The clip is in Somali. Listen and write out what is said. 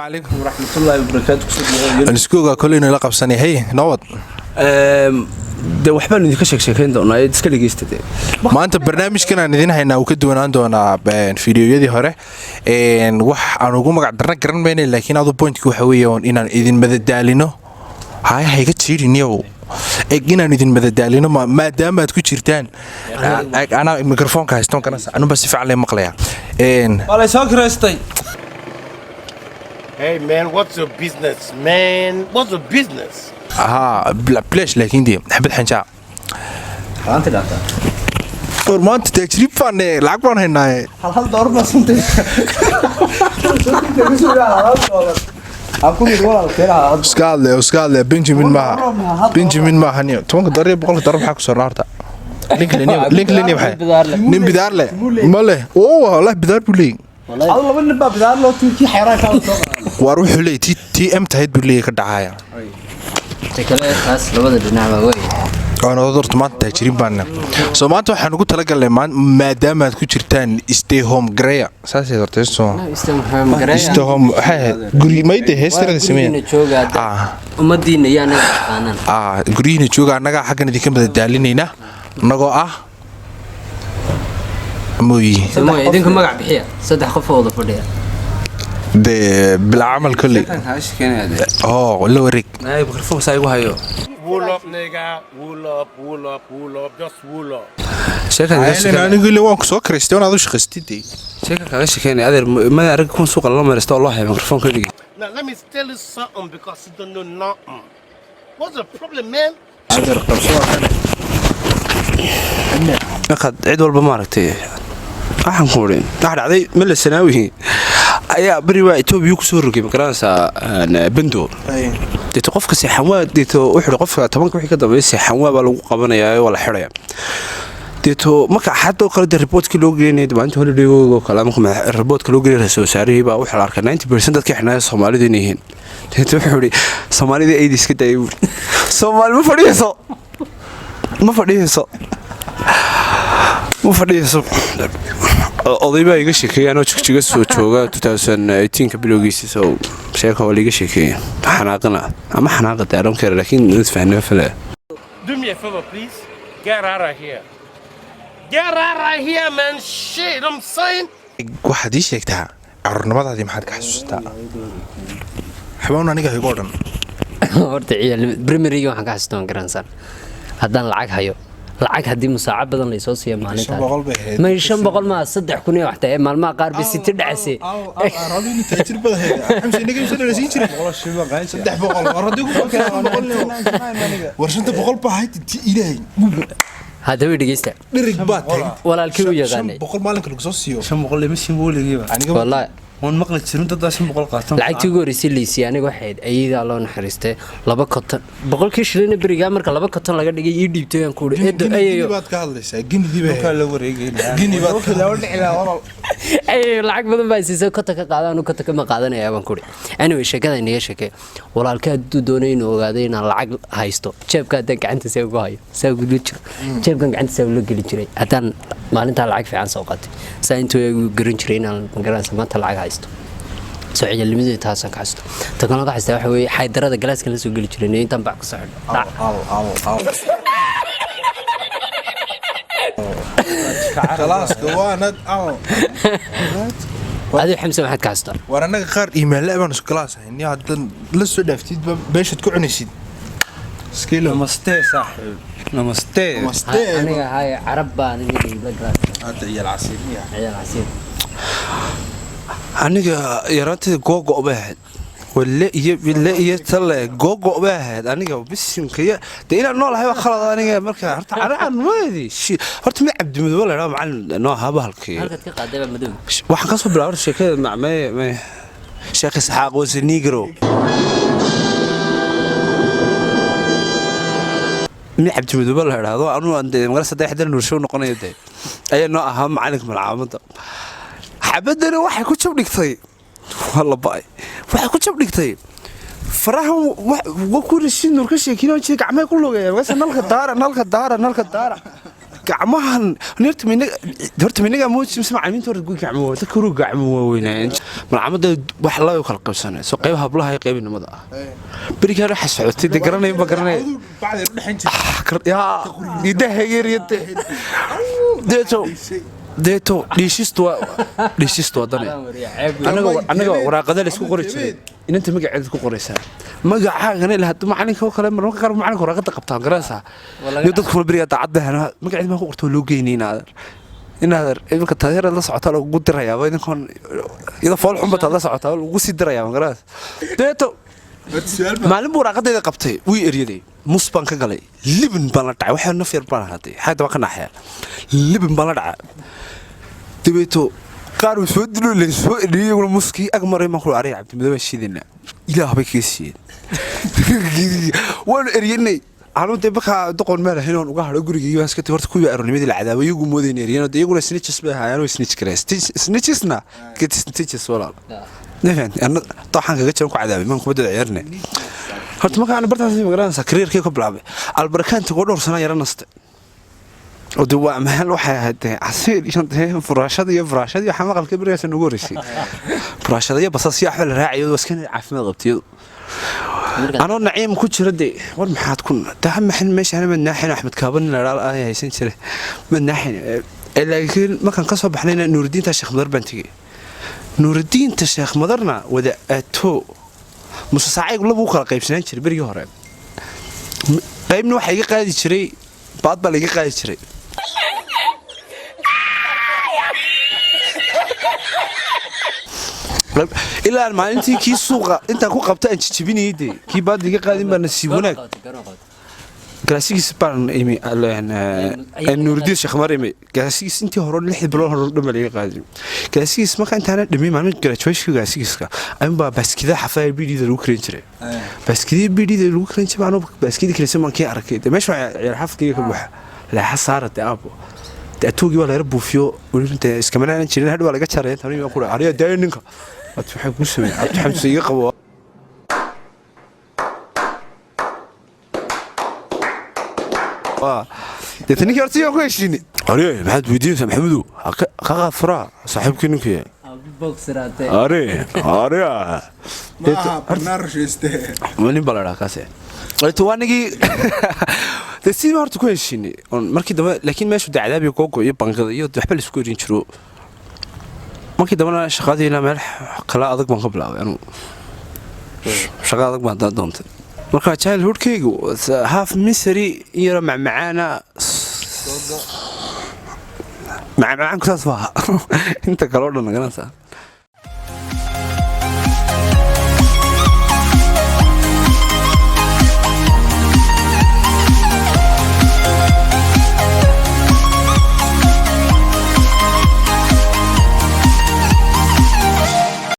عليكم ورحمة الله وبركاته. الاسكوغا كلنا لقب سنة هي نوض de waxbaan idinka sheekeyn doonaa iska dhageystate maanta barnaamijkan aan idin haynaa uu ka duwanaan doonaa fiidiyoyadii hore wax aan ugu magac darna garan mayna laakiin adu pointku waxa weeye inaan idin madadaalino hayga jiiriniyow inaan idin madadaalino maadaama aad ku jirtaan ana mikrofoonka haystoon kana anuba si fiican lee maqlaya wala soo kireystay. Hey man, what's your business, man? What's your business? بلاش لكن دي حبيت حنجا أنت لا تا. ورمانت تجريب فني العقبان هنا. هل دور ما سنت. أكون يقول كذا. سكال بنجامين ما هني. تومك ضرب حق سرارته. لينك ليني بحي. نم بدار له. ما له. أوه والله بدار بلي. الله من نبى بدار له تركي حيران كانوا. واروح لي تي تهيد بلي كدعاية. تكلم خاص لبعض النعمة وين أنا دورت ما تجريب بنا سو ما أنتوا حنقول تلاقي لما ما دام تكون stay home جريا ساسي دورت إيشو stay home هاي قري ما يده هستيرة سمين ومدينة يعني قري نشوجا نجا حاجة ندي كم بدالين هنا نجا موي إذن ما قاعد بحيا صدق خفوضة فردية ده بالعمل كله ولا وريك أي بخرفوه سايقو هايو Wool up, nigga. Wool up. Just wool up. أنا أقول له وانك سكر استوى أنا دوش خستيتي شكلك غش كأني هذا ما أرجع كون سوق الله ما رستو الله ميكروفون كله. Now let me tell you something because you don't know nothing. What's the problem, man? أخذ عيد والبماركتي. أحن كورين. أحد عادي من السناوي. ayaa bari waa Itoobiya ku soo rogay makarasa bando deeto qofka si xanwaa deeto wuxuu qofka 10 wixii ka dambeeyay si xanwaa baa lagu qabanayaa wala xiraya deeto marka xadoo kala reportka loo geeyay maanta holiday oo kala marka reportka loo geeyay soo saaray baa waxa la arkay 90% dadka xinaaya Soomaalida inay deeto wuxuu yiri Soomaalida ay iska daayay Soomaali ma fadhiiso odayba iga sheekeeyay jigjiga soo jooga 2018 ka bilowgiisa soo sheeko wali iga sheekeeyay xanaaqada daaran kare laakiin mid fahna fala Do me a favor, please. Get out of here. Get out of here, man. Shit, I'm saying. waxaad ii sheegtaa carruurnimadaadii maxaad ka xasuustaa xabawn aniga igu odhan horta ciyaal primary waxaan ka xasuustaa garansan haddaan lacag hayo lacag hadii musaacad badan la soo siiyo maalinta ma 500 ma 3,000 wax tahay maalmaha qaar bi si tidhacay rabin taajir badan amsi inaga soo dhaleesin jiray 300 waradigu warshanta 100 baa hayd ilaahay hada way dhigeysta dhirig baa tahay walaalkii u yaqaanay 100 maalinka lagu soo siiyo 500 lama siin weligiiba aniga wallahi waan maqli jirin dad 500 qaataan lacagtii ugu horeysay liisii aniga waxayd ayida loo naxariistay 2 koton 100 shilin bariga marka 2 koton laga dhigay ii dhiibtay aan ku eedo ayeeyo baad ka hadlaysaa ginidii baa la wareegayna gini baad ka hadlaysaa ayeeyo lacag badan baa siisay kota ka qaadaan kota kama qaadanaya baan ku anyway sheekada inaga sheekay walaalka haduu doonay inuu ogaado in lacag haysto jeebka hadan gacantiisa ugu hayo saa gudu jiro jeebkan gacantiisa uu la gali jiray hadan maalinta lacag fiican soo qaatay saa intuu garan jiray in garanaysa maanta lacag haysto soo ciyaalimadii taasan ka haysto tagana ka haysto waxa weeye xaydarada galaaska la soo gali jiray intaan bac ku soo خلاص دوانت هذه حمسه واحد كاستر ورنا قار ايميل لعبه نص كلاس اني هاد لسو دافتيد باش تكعنيسيد سكيلو نمستي صاحب نمستي انا هاي عرب انا نجي بقرا هذا عيال عسير عيال عسير aniga yaraantay googo baahed wala iyo tale googo baahed aniga bisimkaya deena noolahay wax khalad aniga marka horta aan weedi horta ma abdi madow la raaw macallin noo haba halkii halka ka qaadaba madow waxaan ka soo bilaabay sheekada macmay sheekh Isxaaq Wasinigro mi abdi madow la raaw anu aan mar saddexdan nursho noqonayo ayaa noo ahaa macallinka malcaamada xabadana waxay ku jabdhigtay walla baay waxay ku jabdhigtay farahan wa ku rishin nur ka sheekino jeeg gacmay ku logay wasa nalka daara gacmahan horta minaga muuji mise macallimiinta hore guud gacmo waa dadka hore gacmo waaweynayeen malcamada wax la kala qabsanay soo qayb hablaha iyo qayb nimada ah bariga waxa socotay de garanay ba garanay bacda u dhaxan jirtay ya idaha yariyada deeto dhiishistu wadane anaga waraaqada la isku qori jiray inta magaceeda ku qoraysaa magacaagana ilaa hadda macalinka oo kale marka qaar macalinka waraaqada qabtaan garanaysaa iyo dadku kula bariya daacadana magaceeda ma ku qorto loo geynayna inaad ilka taageerada la socota lagu dirayaa idinkoon ida fool xumba la socota lagu sii dirayaa garanaysaa deeto maalin buu waraaqadeeda qabtay wii eriyaday mus baan ka galay libin baan la dhacay waxa naf yar baan haday xayda waa ka naxay libin baan la dhacay dibeeto qaar uu soo dilo la soo ediyay wala muskii ag maray ma ku aray abdi madaba shidina ilaahay ka siiyay waan eriyanay aanu baka doqon meel hinoon uga haro guriga iska tii horta kuwa arnimadii la cadaabay iyagu moodeen eriyana iyaguna snitches bay hayaan oo snitch kale snitchesna get snitches walaal nafaan ana taxan kaga jiran ku cadaabay man kuma dadciirnay horta marka aan bartaas magaranaysa career-kii ka bilaabay albarkaanti oo dhowr sano yaranastay oo duwa mahal waxa ahayd asiir iyo furaashada waxa maqalka bariyasan ugu horeysay furaashada iyo basas iyo xal raaciyo waskan caafimaad qabtiyo anoo naciim ku jira de war maxaad ku taa maxan meesha ma naaxin Axmed Kaaban la ay haysan jiray ma naaxin laakiin markaan ka soo baxnayna Nuuridiinta Sheekh Madar baan tagay Nuuridiinta Sheekh Madarna wada ato musa saacay lagu kala qaybsanaan jiray barigii hore qaybna waxa iga qaadi jiray baad baa iga qaadi jiray ilaa maalintii kii suuqa inta ku qabta aan jijibinayday kii baad iga qaadin baa nasiib wanaag gaasigiis baan imi Nuuridiin Sheekh Maryam gaasigiis intii hore 6 bilood hore dhama laga qaadin gaasigiis marka intaana dhimi maalin graduation gaasigiiska ayba baskida xafay bidida lagu keenin jiray baskida bidida lagu keenin jiray anoo baskida kaleeso markii arkay meesha ciyaar xafkiga ka buuxa la xasaarada aabo taatuugi wala buufiyo waliba iska manaan jirin hadhow laga jaray tan iyo ku ariya daaninka waxay ku sameeyay abdi xamsi iga qabo deetani hortiyo ku heshiini ariya maxaad weydiinaysaa maxamudu ka qafra saaxiibkii ninkii boxerate ariya barnaamijiste wani balada kaase aytu wanigi si horta ku heshiini markii dambe laakiin meeshu dacdaabi googo iyo bangada iyo waxba la isku orin jiro markii dambe shaqadiina meel kala adag baan ka bilaabay anu shaqa adag baan doontay marka childhoodkaygu half misery iyo macmacaana macmacaan ku saas baa inta kale oo dhan garanaysaa